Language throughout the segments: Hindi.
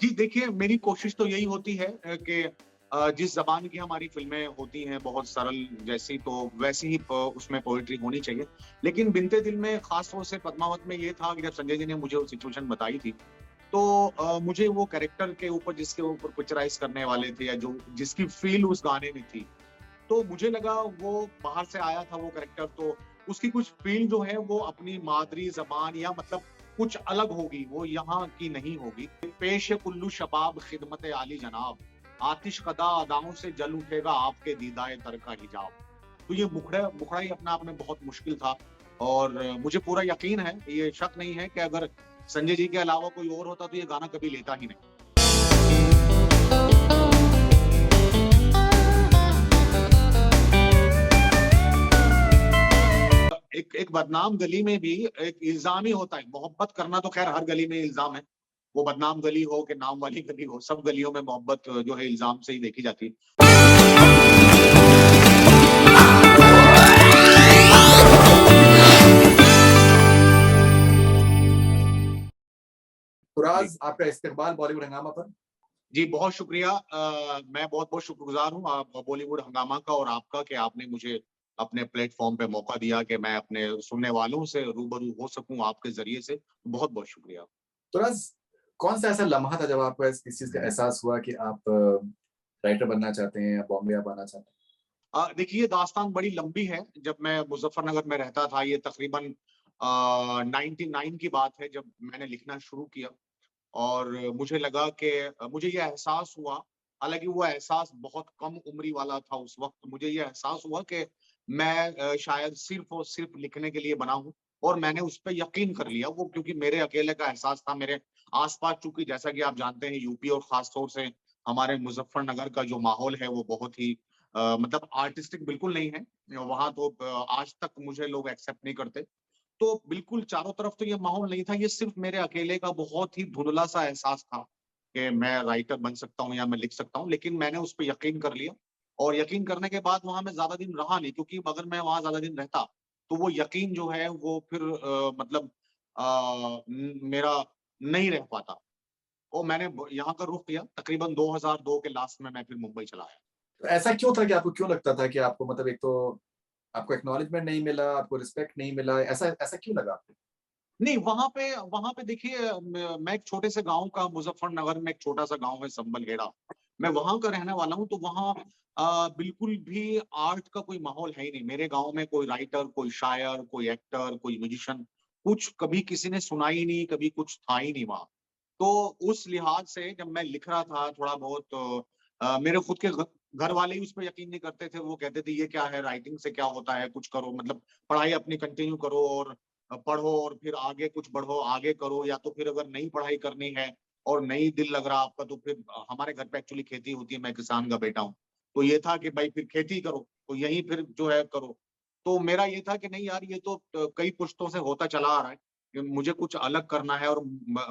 जी, देखिए मेरी कोशिश तो यही होती है कि जिस ज़बान की हमारी फ़िल्में होती हैं बहुत सरल जैसी तो वैसी ही उसमें पोएट्री होनी चाहिए। लेकिन बिनते दिल में ख़ास तौर से पद्मावत में ये था कि जब संजय जी ने मुझे वो सिचुएशन बताई थी, तो मुझे वो कैरेक्टर के ऊपर जिसके ऊपर पिक्चराइज़ करने वाले थे या जो जिसकी फ़ील उस गाने में थी, तो मुझे लगा वो बाहर से आया था वो कैरेक्टर तो उसकी कुछ फ़ील जो है वो अपनी मादरी ज़बान या मतलब कुछ अलग होगी, वो यहाँ की नहीं होगी। पेश कुल्लू शबाब खिदमत आली जनाब, आतिश कदा अदाओं से जल उठेगा आपके दीदाए तर का हिजाब। तो ये मुखड़ा ही अपने आप में बहुत मुश्किल था और मुझे पूरा यकीन है, ये शक नहीं है कि अगर संजय जी के अलावा कोई और होता तो ये गाना कभी लेता ही नहीं। एक एक बदनाम गली में भी एक इल्ज़ाम ही होता है, मोहब्बत करना तो ख़ैर हर गली में इल्ज़ाम है। वो बदनाम गली हो कि नाम वाली गली हो, सब गलियों में मोहब्बत जो है इल्ज़ाम से ही देखी जाती है। जी। फराज, आपका इस्तकबाल बॉलीवुड हंगामा पर। जी, बहुत शुक्रिया। मैं बहुत-बहुत शुक्रगुज़ार हूँ बॉलीवुड हंगामा का और आपका कि आपने मुझे अपने प्लेटफ़ॉर्म पे मौका दिया कि मैं अपने सुनने वालों से रूबरू हो सकूँ आपके ज़रिए से। बहुत-बहुत शुक्रिया। फराज, कौन सा ऐसा लम्हा था जब आपको इस चीज़ का एहसास हुआ कि आप राइटर बनना चाहते हैं या बॉम्बे आप आना चाहते हैं? देखिए ये दास्तान बड़ी लंबी है। जब मैं मुज़फ़्फ़रनगर में रहता था ये तकरीबन 99 की बात है जब मैंने लिखना शुरू किया और मुझे लगा कि मुझे ये एहसास हुआ, हालाँकि वो एहसास बहुत कम उम्री वाला था उस वक़्त, मुझे ये एहसास हुआ कि मैं शायद सिर्फ़ और सिर्फ़ लिखने के लिए बना हूँ और मैंने उस पे यकीन कर लिया वो क्योंकि मेरे अकेले का एहसास था, मेरे आस-पास चूँकि जैसा कि आप जानते हैं यूपी और ख़ास तौर से हमारे मुज़फ़्फ़रनगर का जो माहौल है वो बहुत ही मतलब आर्टिस्टिक बिल्कुल नहीं है। वहाँ तो आज तक मुझे लोग एक्सेप्ट नहीं करते। तो बिल्कुल चारों तरफ तो ये माहौल नहीं था, ये सिर्फ़ मेरे अकेले का बहुत ही धुंधला-सा एहसास था कि मैं राइटर बन सकता हूँ या मैं लिख सकता हूँ, लेकिन मैंने उस पे यकीन कर लिया और यकीन करने के बाद वहाँ मैं ज़्यादा दिन रहा नहीं क्योंकि अगर मैं वहाँ ज़्यादा दिन रहता, तो वो यकीन जो है वो फिर मतलब मेरा नहीं रह पाता और मैंने ब यहाँ का रुख किया, तकरीबन 2002 के लास्ट में मैं फिर मुंबई चला आया। तो ऐसा क्यों था कि आपको क्यों लगता था कि आपको मतलब एक तो आपको एक्नॉलेजमेंट नहीं मिला, आपको रिस्पेक्ट नहीं मिला, ऐसा ऐसा क्यों लगा आपको? नहीं, वहाँ पे देखिए मैं एक छोटे से गाँव का मुज़फ़्फ़रनगर में एक छोटा-सा गाँव है संबलगेड़ा। मैं वहाँ का रहने वाला हूँ, तो वहाँ बिल्कुल भी आर्ट का कोई माहौल है ही नहीं। मेरे गाँव में कोई राइटर, कोई शायर, कोई एक्टर, कोई म्यूज़िशियन, कुछ कभी किसी ने सुना ही नहीं, कभी कुछ था ही नहीं वहाँ। तो उस लिहाज से जब मैं लिख रहा था थोड़ा बहुत मेरे खुद के घर वाले ही उस पे यकीन नहीं करते थे। वो कहते थे, "ये क्या है? राइटिंग से क्या होता है? कुछ करो मतलब पढ़ाई अपनी कंटिन्यू करो और पढ़ो और फिर आगे कुछ बढ़ो, आगे करो या तो फिर अगर नई पढ़ाई करनी है और नहीं दिल लग रहा आपका तो फिर हमारे घर पे एक्चुअली खेती होती है, मैं किसान का बेटा हूँ। तो ये था कि भाई फिर खेती करो, तो यहीं फिर जो है करो। तो मेरा ये था कि नहीं यार ये तो कई पुश्तों से होता चला आ रहा है, कि मुझे कुछ अलग करना है और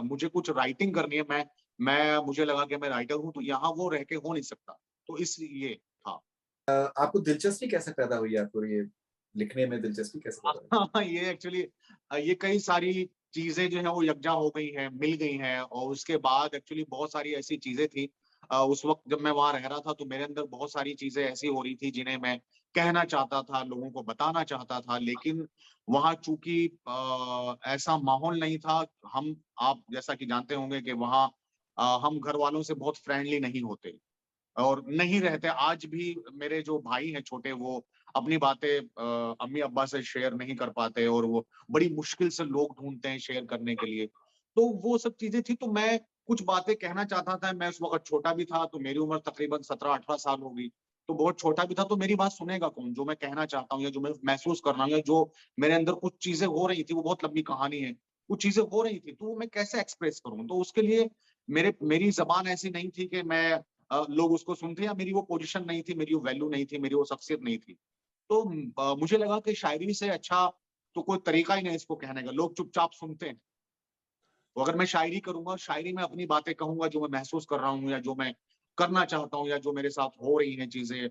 मुझे कुछ राइटिंग करनी है। मैं मुझे लगा कि मैं राइटर हूँ, तो यहाँ वो रह के हो नहीं सकता। तो इसलिए था। आपको दिलचस्पी कैसे पैदा हुई आपको ये लिखने में दिलचस्पी कैसे पैदा हुई? हाँ, ये एक्चुअली ये कई सारी चीज़ें जो हैं वो यकजा हो गई हैं, मिल गई हैं और उसके बाद एक्चुअली बहुत सारी ऐसी चीज़ें थी उस वक़्त जब मैं वहाँ रह रहा था तो मेरे अंदर बहुत सारी चीज़ें ऐसी हो रही थी जिन्हें मैं कहना चाहता था, लोगों को बताना चाहता था लेकिन वहाँ चूँकि ऐसा माहौल नहीं था, आप जैसा कि जानते होंगे कि वहाँ हम घरवालों से बहुत फ्रेंडली नहीं होते। और नहीं रहते आज भी मेरे जो भाई हैं छोटे वो अपनी बातें अम्मी-अब्बा से शेयर नहीं कर पाते और वो बड़ी मुश्किल से लोग ढूँढते हैं शेयर करने के लिए। तो वो सब चीज़ें थी तो मैं कुछ बातें कहना चाहता था, मैं उस वक़्त छोटा भी था तो मेरी उम्र तकरीबन 17-18 साल होगी। तो बहुत छोटा भी था तो मेरी बात सुनेगा कौन? जो मैं कहना चाहता हूँ या जो मैं महसूस कर रहा हूँ या जो मेरे अंदर कुछ चीज़ें हो रही थी, वो बहुत लंबी कहानी है। कुछ चीज़ें हो रही थी, तो वो मैं कैसे एक्सप्रेस करूँ? तो उसके लिए मेरी ज़बान ऐसी नहीं थी कि मैं लोग उसको सुनते या मेरी वो पोज़ीशन नहीं थी, मेरी वो वैल्यू नहीं थी, मेरी वो शख्सियत नहीं थी। तो मुझे लगा कि शायरी से अच्छा तो कोई तरीका ही नहीं इसको कहने का, लोग चुपचाप सुनते हैं। तो अगर मैं शायरी करूँगा, शायरी में अपनी बातें कहूँगा जो मैं महसूस कर रहा हूँ या जो मैं करना चाहता हूँ या जो मेरे साथ हो रही हैं चीज़ें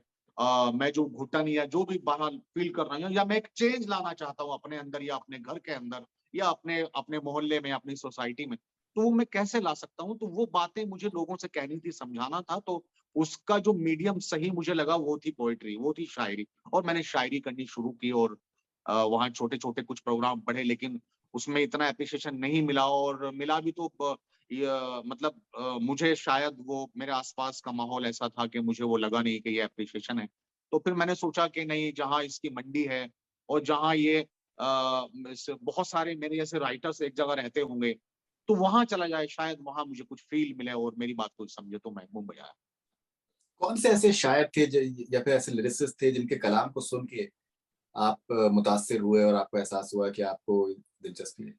मैं जो घुटन या जो भी बहरहाल फ़ील कर रहा हूँ या मैं एक चेंज लाना चाहता हूँ अपने अंदर या अपने घर के अंदर या अपने अपने मोहल्ले में, अपनी सोसाइटी में। तो वो मैं कैसे ला सकता हूँ? तो वो बातें मुझे लोगों से कहनी थी, समझाना था, तो उसका जो मीडियम सही मुझे लगा वो थी पोएट्री, वो थी शायरी। और मैंने शायरी करनी शुरू की और वहाँ छोटे-छोटे कुछ प्रोग्राम पढ़े, लेकिन उसमें इतना एप्रिसिएशन नहीं मिला, और मिला भी तो मतलब मुझे शायद वो मेरे आस-पास का माहौल ऐसा था कि मुझे वो लगा नहीं कि ये एप्रिसिएशन है। तो फिर मैंने सोचा कि नहीं, जहाँ इसकी मंडी है और जहाँ ये बहुत सारे मेरे जैसे राइटर्स एक जगह रहते होंगे, तो वहाँ चला जाए, शायद वहाँ मुझे कुछ फ़ील मिले और मेरी बात कोई समझे, तो मैं मुंबई आया। कौन से ऐसे शायर थे या फिर ऐसे लिरिसिस्ट थे जिनके कलाम को सुन के आप मुतासिर हुए और आपको एहसास हुआ कि आपको दिलचस्पी है?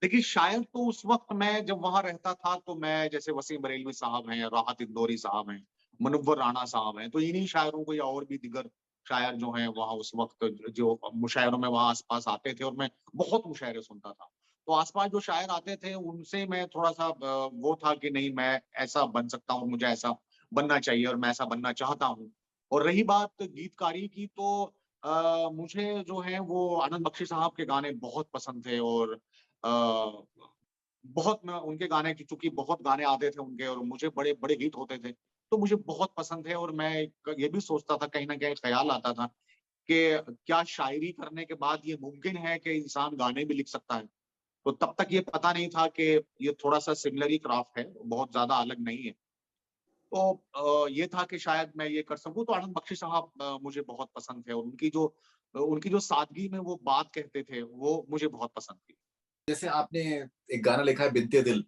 देखिए, शायर तो उस वक़्त मैं जब वहाँ रहता था, तो मैं जैसे वसीम बरेलवी साहब हैं, राहत इंदौरी साहब हैं, मुनव्वर राना साहब हैं, तो इन्हीं शायरों को, या और भी दीगर शायर जो हैं वहाँ उस वक़्त जो मुशायरों में वहाँ आस-पास आते थे, और मैं बहुत मुशायरे सुनता था। तो आस-पास जो शायर आते थे उनसे मैं थोड़ा-सा वो था कि नहीं, मैं ऐसा बन सकता हूँ, मुझे ऐसा बनना चाहिए और मैं ऐसा बनना चाहता हूँ। और रही बात गीतकारी की, तो मुझे जो है वो आनंद बख्शी साहब के गाने बहुत पसंद थे, और अ, बहुत मैं उनके गाने की, चूँकि बहुत गाने आते थे उनके और मुझे बड़े-बड़े हिट होते थे, तो मुझे बहुत पसंद है, और मैं ये भी सोचता था, कहीं न कहीं ख़्याल आता था कि क्या शायरी करने के बाद ये मुमकिन है कि इंसान गाने भी लिख सकता है? तो तब तक ये पता नहीं था कि ये थोड़ा-सा सिमिलर ही क्राफ्ट है, बहुत ज़्यादा अलग नहीं है। तो ये था कि शायद मैं ये कर सकूँ, तो आनंद बख्शी साहब मुझे बहुत पसंद थे, और उनकी जो सादगी में वो बात कहते थे, वो मुझे बहुत पसंद थी। जैसे आपने एक गाना लिखा है बिनते दिल,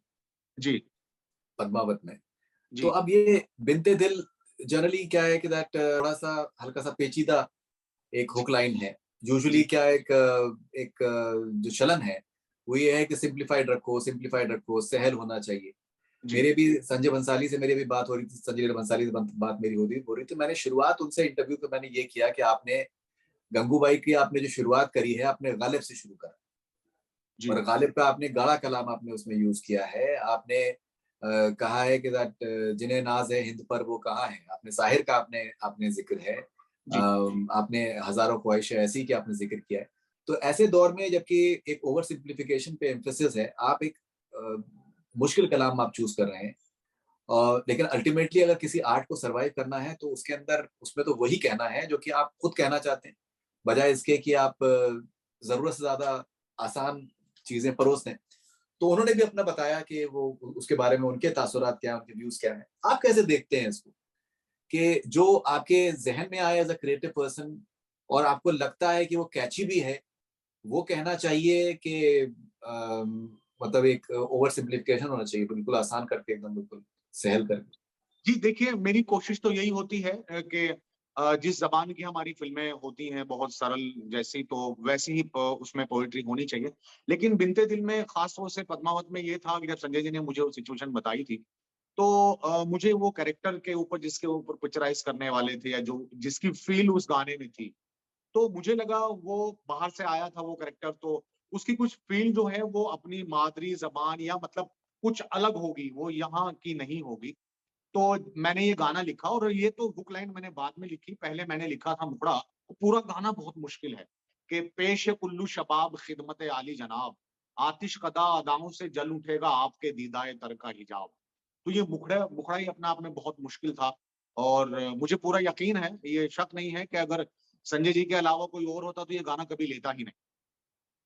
जी, पद्मावत में। तो जी, अब ये बिनते दिल जनरली क्या है कि दैट थोड़ा-सा हल्का-सा पेचीदा एक हुक लाइन है। यूजुअली जी, क्या एक जो चलन है, वो ये है कि सिम्प्लिफाइड रखो, सहल होना चाहिए। जी, मेरे भी संजय भंसाली से मेरी अभी बात हो रही थी, संजय लीला भंसाली से बात मेरी हो रही थी। मैंने शुरुआत उनसे इंटरव्यू पे मैंने ये किया कि आपने गंगूबाई की आपने जो शुरुआत करी है, आपने गालिब से शुरू करा जी, और गालिब का आपने गाढ़ा कलाम आपने उसमें यूज़ किया है। आपने कहा है कि दैट जिन्हें नाज़ है हिंद पर वो कहाँ है? आपने साहिर का आपने आपने ज़िक्र है। जी, आपने हज़ारों ख्वाहिशें ऐसी की आपने ज़िक्र किया है। तो ऐसे दौर में जबकि एक ओवर सिम्प्लिफिकेशन पे एम्फेसिस है, आप एक मुश्किल कलाम आप चूज़ कर रहे हैं। लेकिन अल्टीमेटली अगर किसी आर्ट को सर्वाइव करना है तो उसके अंदर उसमें तो वही कहना है जो कि आप खुद कहना चाहते हैं, बजाय इसके कि आप ज़रूरत से ज़्यादा आसान चीज़ें परोस दें। तो उन्होंने भी अपना बताया कि वो उसके बारे में उनके तासुरात क्या हैं, उनके व्यूज़ क्या हैं। आप कैसे देखते हैं इसको? कि जो आपके ज़हन में आए एज़ अ क्रिएटिव पर्सन और आपको लगता है कि वो कैची भी है, वो कहना चाहिए कि मतलब एक ओवर सिम्प्लिफिकेशन होना चाहिए, बिल्कुल आसान करके एकदम बिल्कुल सहल करके। जी, देखिए, मेरी कोशिश तो यही होती है कि जिस ज़बान की हमारी फ़िल्में होती हैं बहुत सरल जैसी, तो वैसी ही प उसमें पोएट्री होनी चाहिए। लेकिन बिनते दिल में ख़ास तौर से पद्मावत में ये था कि जब संजय जी ने मुझे वो सिचुएशन बताई थी, तो मुझे वो कैरेक्टर के ऊपर, जिसके ऊपर पिक्चराइज़ करने वाले थे, या जो जिसकी फ़ील उस गाने में थी, तो मुझे लगा वो बाहर से आया था वो कैरेक्टर, तो उसकी कुछ फ़ील जो है वो अपनी मादरी ज़बान, या मतलब कुछ अलग होगी, वो यहाँ की नहीं होगी। तो मैंने ये गाना लिखा, और ये तो हुक लाइन मैंने बाद में लिखी, पहले मैंने लिखा था मुखड़ा। पूरा गाना बहुत मुश्किल है कि पेश है कुल्लू शबाब खिदमत आली जनाब, आतिश कदा अदाओं से जल उठेगा आपके दीदाए तर का हिजाब। तो ये मुखड़ा ही अपने आप में बहुत मुश्किल था, और मुझे पूरा यकीन है, ये शक नहीं है कि अगर संजय जी के अलावा कोई और होता तो ये गाना कभी लेता ही नहीं।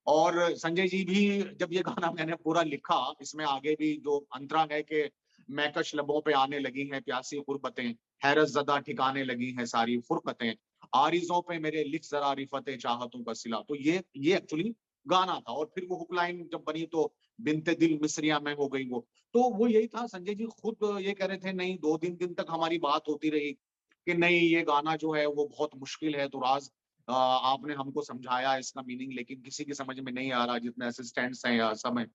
और संजय जी भी, जब ये गाना मैंने पूरा लिखा, इसमें आगे भी जो अंतरा है कि मैकश लबों पे आने लगी हैं प्यासी गुरबतें, हैरत ज़दा ठिकाने लगी हैं सारी फुरकतें, आरिज़ों पे मेरे लिख ज़रा रिफ़ते चाहतों का सिला। तो ये एक्चुअली गाना था, और फिर वो हुक लाइन जब बनी तो बिनते दिल मिसरियाँ में हो गई वो। तो वो यही था, संजय जी खुद ये कह रहे थे, नहीं, 2-3 दिन तक हमारी बात होती रही कि नहीं, ये गाना जो है वो बहुत मुश्किल है, तो राज़ आपने हमको समझाया इसका मीनिंग, लेकिन किसी की समझ में नहीं आ रहा, जितने असिस्टेंट्स हैं या सब हैं।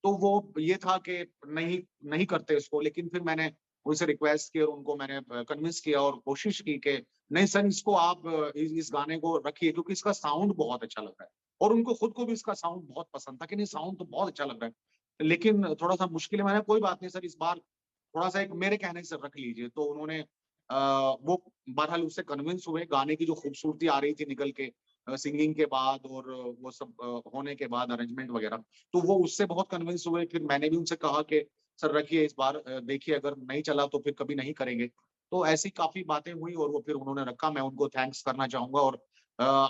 तो वो ये था कि नहीं, नहीं करते इसको, लेकिन फिर मैंने उनसे रिक्वेस्ट की और उनको मैंने कन्विंस किया और कोशिश की कि नहीं सर, इसको आप इस गाने को रखिए, क्योंकि इसका साउंड बहुत अच्छा लग रहा है, और उनको खुद को भी इसका साउंड बहुत पसंद था कि नहीं, साउंड तो बहुत अच्छा लग रहा है, लेकिन थोड़ा-सा मुश्किल है। मैंने कोई बात नहीं सर, इस बार थोड़ा-सा एक मेरे कहने से रख लीजिए। तो उन्होंने वो बहरहाल उससे कन्विंस हुए, गाने की जो खूबसूरती आ रही थी निकल के, सिंगिंग के बाद और वो सब होने के बाद अरेंजमेंट वगैरह, तो वो उससे बहुत कन्विंस हुए। फिर मैंने भी उनसे कहा कि सर रखिए इस बार, देखिए अगर नहीं चला तो फिर कभी नहीं करेंगे। तो ऐसी काफ़ी बातें हुई और वो फिर उन्होंने रखा। मैं उनको थैंक्स करना चाहूँगा। और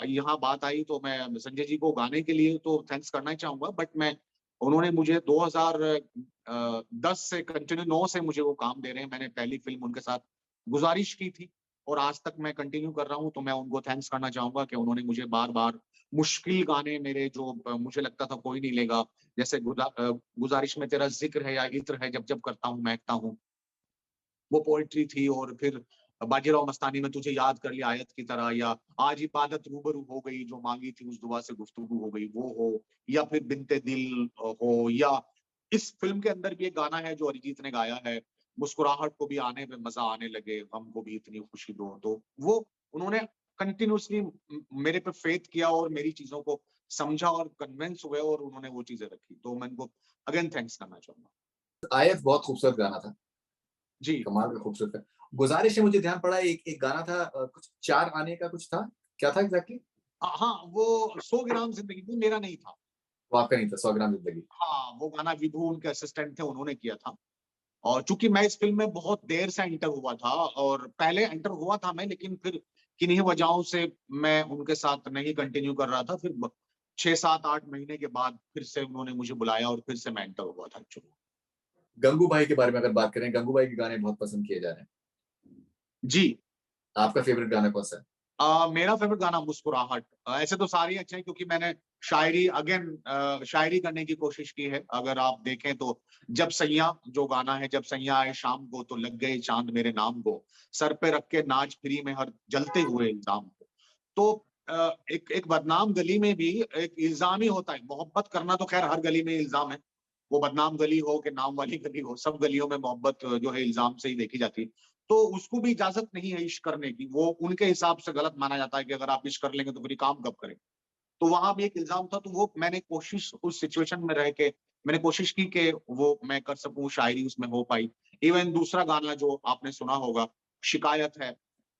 यहाँ बात आई तो मैं संजय जी को गाने के लिए तो थैंक्स करना ही चाहूँगा, बट मैं उन्होंने मुझे 2010 से कंटिन्यू 9 से मुझे वो काम दे रहे हैं। मैंने पहली फ़िल्म उनके साथ गुज़ारिश की थी और आज तक मैं कंटिन्यू कर रहा हूँ, तो मैं उनको थैंक्स करना चाहूँगा कि उन्होंने मुझे बार-बार मुश्किल गाने मेरे जो मुझे लगता था कोई नहीं लेगा, जैसे गुज़ारिश में तेरा ज़िक्र है या इत्र है, जब-जब करता हूँ महकता हूँ, वो पोएट्री थी। और फिर बाजीराव मस्तानी में तुझे याद कर लिया आयत की तरह, या आज इबादत रूबरू हो गई, जो मांगी थी उस दुआ से गुफ्तगू हो गई, वो हो, या फिर बिनते दिल हो, या इस फिल्म के अंदर भी एक गाना है जो अरिजीत ने गाया है, मुस्कुराहट को भी आने में मजा आने लगे, गम को भी इतनी खुशी दो। तो वो उन्होंने कंटिन्यूअसली मेरे पे फेथ किया और मेरी चीजों को समझा और कन्विंस हुए और उन्होंने वो चीजें रखी। तो मैं इनको अगेन थैंक्स करना चाहूंगा। आयत बहुत खूबसूरत गाना था, जी। कमाल का खूबसूरत है। गुजारिश है, मुझे ध्यान पड़ा एक एक गाना था, कुछ 4 आने का कुछ था, क्या था एग्जैक्टली? हाँ, वो 100 ग्राम ज़िंदगी वो मेरा नहीं था। वो आपका नहीं था, 100 ग्राम जिंदगी। हाँ, वो गाना विभू उनके असिस्टेंट थे, उन्होंने किया था। और चूँकि मैं इस फ़िल्म में बहुत देर से एंटर हुआ था, और पहले एंटर हुआ था मैं, लेकिन फिर किन्हीं वजहों से मैं उनके साथ नहीं कंटिन्यू कर रहा था। फिर ब 6, 7, 8 महीने के बाद फिर से उन्होंने मुझे बुलाया और फिर से मैं एंटर हुआ था एक्चुअली। गंगू भाई के बारे में अगर बात करें, गंगू भाई के गाने बहुत पसंद किए जा रहे हैं। जी। आपका फेवरेट गाना कौन सा है? मेरा फ़ेवरेट गाना मुस्कुराहट। ऐसे तो सारे ही अच्छे हैं क्योंकि मैंने शायरी अगेन शायरी करने की कोशिश की है। अगर आप देखें तो जब सैयाँ जो गाना है, जब सैयाँ आए शाम को तो लग गए चाँद मेरे नाम को, सर पे रख के नाच फ्री में हर जलते हुए इल्ज़ाम को। तो एक एक बदनाम गली में भी एक इल्ज़ाम ही होता है। मोहब्बत करना तो ख़ैर हर गली में इल्ज़ाम है। वो बदनाम गली हो कि नाम वाली गली हो, सब गलियों में मोहब्बत जो है इल्ज़ाम से ही देखी जाती है। तो उसको भी इजाज़त नहीं है इश्क करने की। वो उनके हिसाब से गलत माना जाता है कि अगर आप इश्क कर लेंगे तो फिर ये काम कब करें? तो वहाँ भी एक इल्ज़ाम था, तो वो मैंने कोशिश उस सिचुएशन में रह के मैंने कोशिश की कि वो मैं कर सकूँ, शायरी उसमें हो पाई। इवन दूसरा गाना जो आपने सुना होगा, शिकायत है,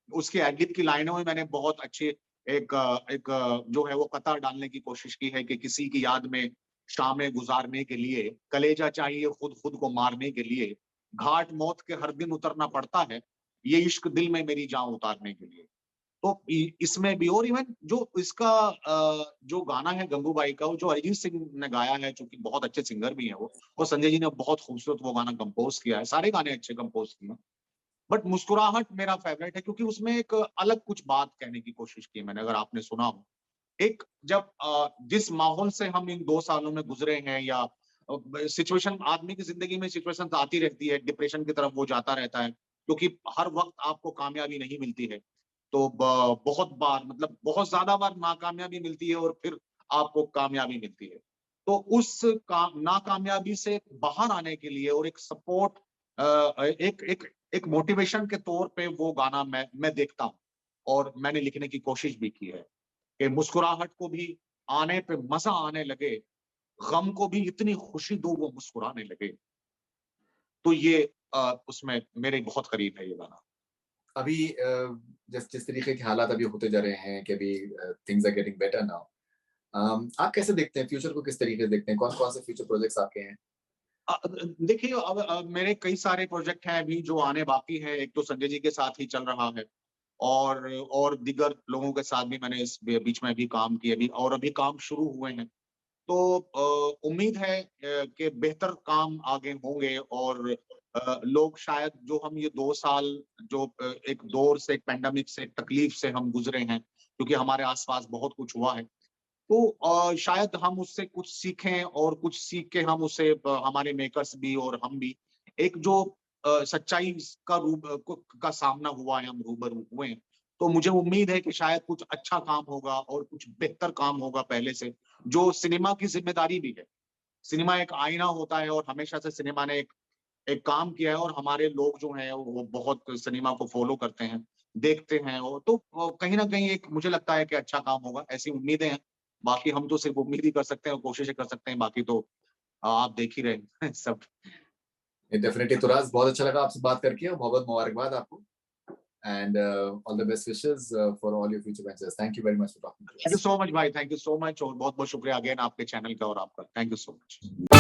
उसकी एड-लिब की लाइनों में मैंने बहुत अच्छे जो है वो कता डालने की कोशिश की है कि किसी की याद में शामें गुज़ारने के लिए, कलेजा चाहिए खुद खुद को मारने के लिए, घाट मौत के हर दिन उतरना पड़ता है, ये इश्क दिल में मेरी जान उतारने के लिए। तो इसमें भी, और इवन जो इसका जो गाना है गंगूबाई का, वो जो अरिजीत सिंह ने गाया है, चूँकि बहुत अच्छे सिंगर भी हैं वो, और संजय जी ने बहुत खूबसूरत वो गाना कंपोज़ किया है। सारे गाने अच्छे कंपोज़ किए हैं। बट मुस्कुराहट मेरा फ़ेवरेट है क्योंकि उसमें एक अलग कुछ बात कहने की कोशिश की है मैंने, अगर आपने सुना हो। एक जब जिस माहौल से हम इन 2 सालों में गुज़रे हैं, या सिचुएशन आदमी की ज़िंदगी में सिचुएशन तो आती रहती है, डिप्रेशन की तरफ वो जाता रहता है, क्योंकि हर वक़्त आपको कामयाबी नहीं मिलती है। तो बहुत बार, मतलब बहुत ज़्यादा बार नाकामयाबी मिलती है और फिर आपको कामयाबी मिलती है। तो उस नाकामयाबी से बाहर आने के लिए और एक सपोर्ट, एक एक एक मोटिवेशन के तौर पे वो गाना मैं देखता हूँ और मैंने लिखने की कोशिश भी की है। कि मुस्कुराहट को भी आने पे मज़ा आने लगे, गम को भी इतनी खुशी दो वो मुस्कुराने लगे। तो ये उसमें मेरे बहुत करीब है ये गाना। अभी जिस जिस तरीके के हालात अभी होते जा रहे हैं कि अभी things are getting better now, आप कैसे देखते हैं फ्यूचर को, किस तरीके से देखते हैं, कौन कौन से फ्यूचर प्रोजेक्ट्स आपके हैं? देखिए अब मेरे कई सारे प्रोजेक्ट हैं अभी जो आने बाकी हैं। एक तो संजय जी के साथ ही चल रहा है, और दीगर लोगों के साथ भी मैंने इस बीच में भी काम किए, अभी और अभी काम शुरू हुए हैं। तो उम्मीद है कि बेहतर काम आगे होंगे, और लोग शायद जो हम ये 2 साल जो एक दौर से, एक पैंडेमिक से, एक तकलीफ से हम गुज़रे हैं, क्योंकि हमारे आस-पास बहुत कुछ हुआ है। तो शायद हम उससे कुछ सीखें और कुछ सीख के हम उसे हमारे मेकर्स भी और हम भी एक जो सच्चाई का का सामना हुआ है, हम रूबरू हुए हैं। तो मुझे उम्मीद है कि शायद कुछ अच्छा काम होगा और कुछ बेहतर काम होगा पहले से, जो सिनेमा की ज़िम्मेदारी भी है। सिनेमा एक आईना होता है और हमेशा से सिनेमा ने एक एक काम किया है, और हमारे लोग जो हैं वो बहुत सिनेमा को फ़ॉलो करते हैं, देखते हैं, और तो कहीं न कहीं एक मुझे लगता है कि अच्छा काम होगा, ऐसी उम्मीदें हैं। बाकी हम तो सिर्फ़ उम्मीद ही कर सकते हैं और कोशिशें कर सकते हैं, बाकी तो आप देख ही रहे हैं सब। डेफिनेटली। तुराज, बहुत अच्छा लगा आपसे बात करके और बहुत बहुत मुबारकबाद आपको। and all the best wishes for all your future ventures. Thank you very much for talking to us. Thank you so much भाई, थैंक यू सो मच, और बहुत बहुत शुक्रिया अगेन आपके चैनल का और आपका, थैंक यू सो मच।